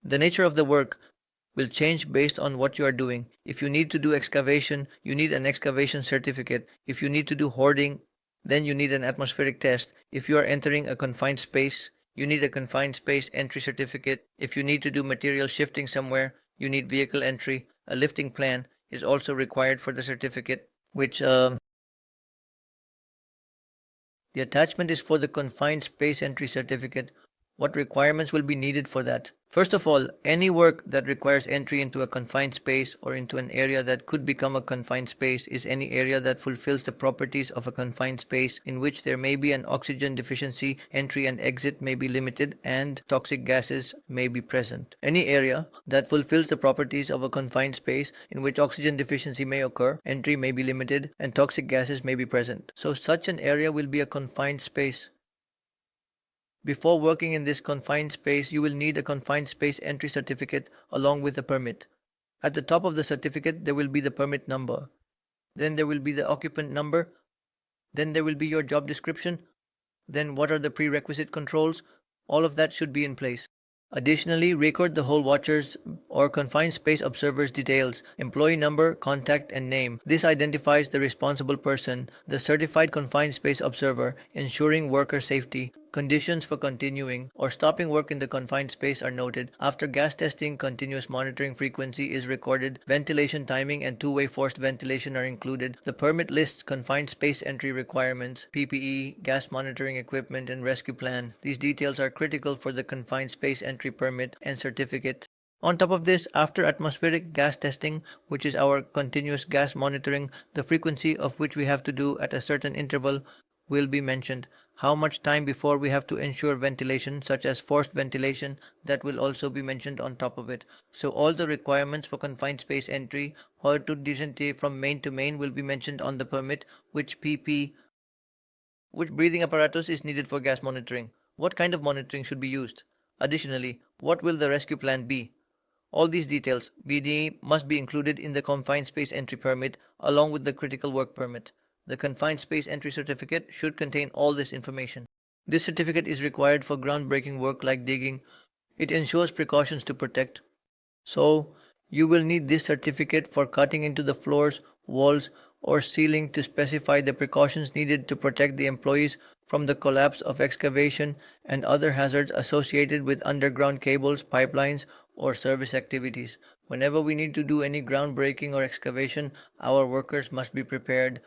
The nature of the work will change based on what you are doing. If you need to do excavation, you need an excavation certificate. If you need to do hoarding, then you need an atmospheric test. If you are entering a confined space, you need a confined space entry certificate. If you need to do material shifting somewhere, you need vehicle entry. A lifting plan is also required for the certificate, which the attachment is for the confined space entry certificate. What requirements will be needed for that? First of all, any work that requires entry into a confined space or into an area that could become a confined space is any area that fulfills the properties of a confined space in which there may be an oxygen deficiency, entry and exit may be limited, and toxic gases may be present. Any area that fulfills the properties of a confined space in which oxygen deficiency may occur, entry may be limited, and toxic gases may be present. So such an area will be a confined space. Before working in this confined space, you will need a confined space entry certificate along with a permit. At the top of the certificate, there will be the permit number. Then there will be the occupant number. Then there will be your job description. Then what are the prerequisite controls? All of that should be in place. Additionally, record the whole watcher's or confined space observer's details, employee number, contact, and name. This identifies the responsible person, the certified confined space observer, ensuring worker safety. Conditions for continuing or stopping work in the confined space are noted. After gas testing, continuous monitoring frequency is recorded. Ventilation timing and two-way forced ventilation are included. The permit lists confined space entry requirements, PPE, gas monitoring equipment, and rescue plan. These details are critical for the confined space entry permit and certificate. On top of this, after atmospheric gas testing, which is our continuous gas monitoring, the frequency of which we have to do at a certain interval will be mentioned. How much time before we have to ensure ventilation, such as forced ventilation, that will also be mentioned on top of it. So all the requirements for confined space entry or to dysentery from main to main will be mentioned on the permit, which breathing apparatus is needed for gas monitoring, what kind of monitoring should be used. Additionally, what will the rescue plan be? All these details, BDE, must be included in the confined space entry permit along with the critical work permit. The confined space entry certificate should contain all this information. This certificate is required for groundbreaking work like digging. It ensures precautions to protect. So, you will need this certificate for cutting into the floors, walls, or ceiling to specify the precautions needed to protect the employees from the collapse of excavation and other hazards associated with underground cables, pipelines, or service activities. Whenever we need to do any groundbreaking or excavation, our workers must be prepared